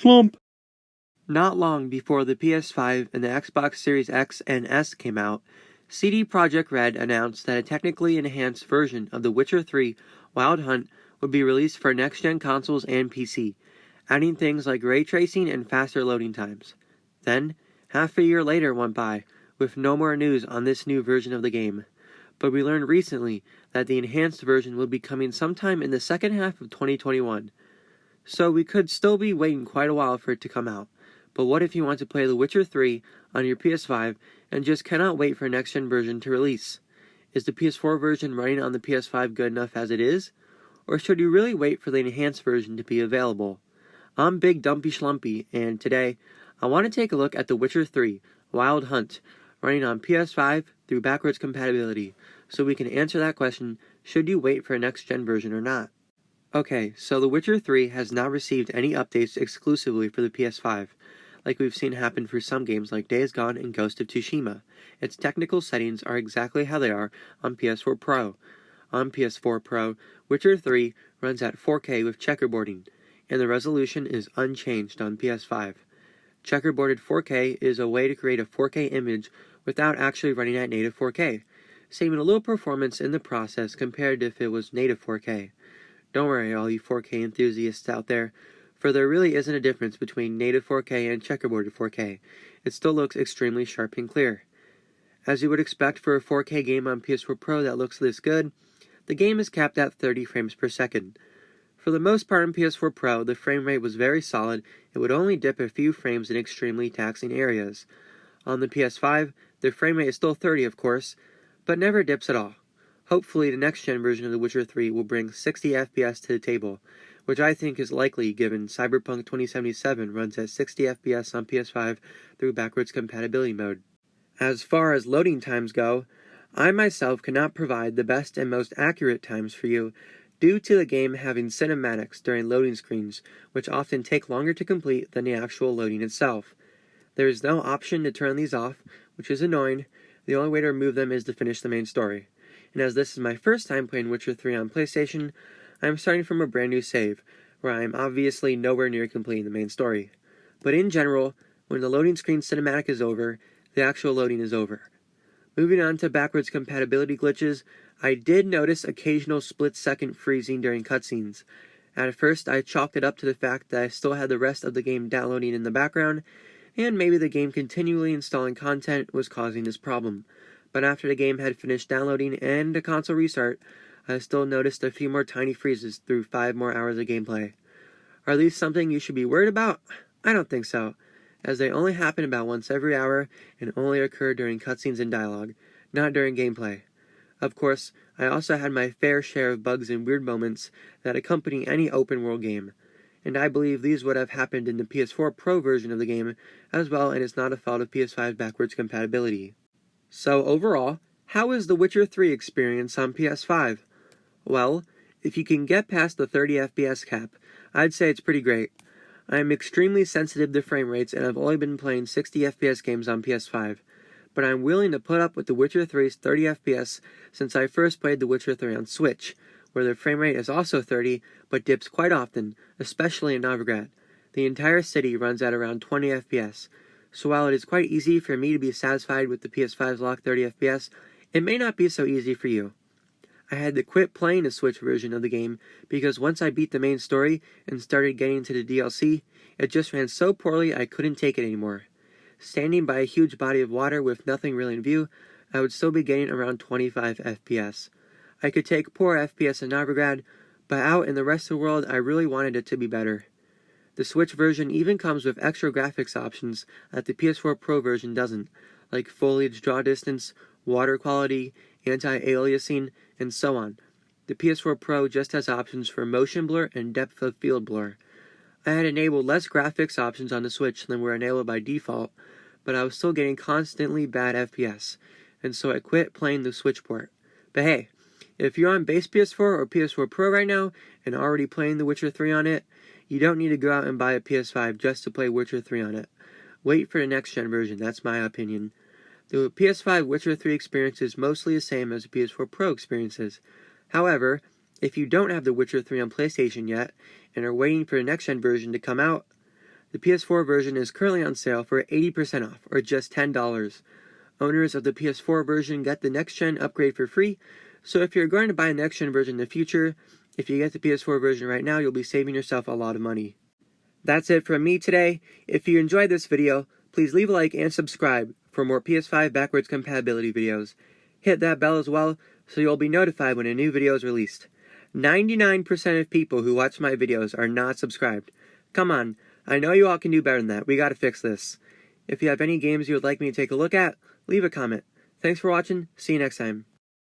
Shlump. Not long before the PS5 and the Xbox Series X and S came out, CD Projekt Red announced that a technically enhanced version of The Witcher 3 Wild Hunt would be released for next-gen consoles and PC, adding things like ray tracing and faster loading times. Then, half a year later went by, with no more news on this new version of the game. But we learned recently that the enhanced version will be coming sometime in the second half of 2021. So we could still be waiting quite a while for it to come out. But what if you want to play The Witcher 3 on your PS5 and just cannot wait for a next-gen version to release? Is the PS4 version running on the PS5 good enough as it is? Or should you really wait for the enhanced version to be available? I'm Big Dumpy Schlumpy, and today I want to take a look at The Witcher 3 Wild Hunt running on PS5 through backwards compatibility, so we can answer that question, should you wait for a next-gen version or not? Okay, so The Witcher 3 has not received any updates exclusively for the PS5, like we've seen happen for some games like Days Gone and Ghost of Tsushima. Its technical settings are exactly how they are on PS4 Pro. On PS4 Pro, Witcher 3 runs at 4K with checkerboarding, and the resolution is unchanged on PS5. Checkerboarded 4K is a way to create a 4K image without actually running at native 4K, saving a little performance in the process compared to if it was native 4K. Don't worry, all you 4K enthusiasts out there, for there really isn't a difference between native 4K and checkerboarded 4K. It still looks extremely sharp and clear. As you would expect for a 4K game on PS4 Pro that looks this good, the game is capped at 30 frames per second. For the most part on PS4 Pro, the frame rate was very solid. It would only dip a few frames in extremely taxing areas. On the PS5, the frame rate is still 30 of course, but never dips at all. Hopefully the next-gen version of The Witcher 3 will bring 60 FPS to the table, which I think is likely given Cyberpunk 2077 runs at 60 FPS on PS5 through backwards compatibility mode. As far as loading times go, I myself cannot provide the best and most accurate times for you due to the game having cinematics during loading screens, which often take longer to complete than the actual loading itself. There is no option to turn these off, which is annoying. The only way to remove them is to finish the main story. And as this is my first time playing Witcher 3 on PlayStation, I am starting from a brand new save, where I am obviously nowhere near completing the main story. But in general, when the loading screen cinematic is over, the actual loading is over. Moving on to backwards compatibility glitches, I did notice occasional split-second freezing during cutscenes. At first, I chalked it up to the fact that I still had the rest of the game downloading in the background, and maybe the game continually installing content was causing this problem. But after the game had finished downloading and a console restart, I still noticed a few more tiny freezes through 5 more hours of gameplay. Are these something you should be worried about? I don't think so, as they only happen about once every hour and only occur during cutscenes and dialogue, not during gameplay. Of course, I also had my fair share of bugs and weird moments that accompany any open-world game, and I believe these would have happened in the PS4 Pro version of the game as well, and it's not a fault of PS5 backwards compatibility. So overall, how is the Witcher 3 experience on PS5? Well, if you can get past the 30 FPS cap, I'd say it's pretty great. I am extremely sensitive to frame rates and I've only been playing 60 FPS games on PS5, but I'm willing to put up with The Witcher 3's 30 FPS since I first played The Witcher 3 on Switch, where the frame rate is also 30 but dips quite often, especially in Novigrad. The entire city runs at around 20 FPS, so while it is quite easy for me to be satisfied with the PS5's locked 30 FPS, it may not be so easy for you. I had to quit playing the Switch version of the game because once I beat the main story and started getting to the DLC, it just ran so poorly I couldn't take it anymore. Standing by a huge body of water with nothing really in view, I would still be getting around 25 FPS. I could take poor FPS in Novigrad, but out in the rest of the world I really wanted it to be better. The Switch version even comes with extra graphics options that the PS4 Pro version doesn't, like foliage draw distance, water quality, anti-aliasing, and so on. The PS4 Pro just has options for motion blur and depth of field blur. I had enabled less graphics options on the Switch than were enabled by default, but I was still getting constantly bad FPS, and so I quit playing the Switch port. But hey, if you're on base PS4 or PS4 Pro right now and already playing The Witcher 3 on it, you don't need to go out and buy a PS5 just to play Witcher 3 on it. Wait for the next-gen version, that's my opinion. The PS5 Witcher 3 experience is mostly the same as the PS4 Pro experiences. However, if you don't have The Witcher 3 on PlayStation yet, and are waiting for the next-gen version to come out, The PS4 version is currently on sale for 80% off, or just $10. Owners of the PS4 version get the next-gen upgrade for free, so if you're going to buy a next-gen version in the future, if you get the PS4 version right now, you'll be saving yourself a lot of money. That's it from me today. If you enjoyed this video, please leave a like and subscribe for more PS5 backwards compatibility videos. Hit that bell as well, so you'll be notified when a new video is released. 99% of people who watch my videos are not subscribed. Come on, I know you all can do better than that. We gotta fix this. If you have any games you would like me to take a look at, leave a comment. Thanks for watching. See you next time.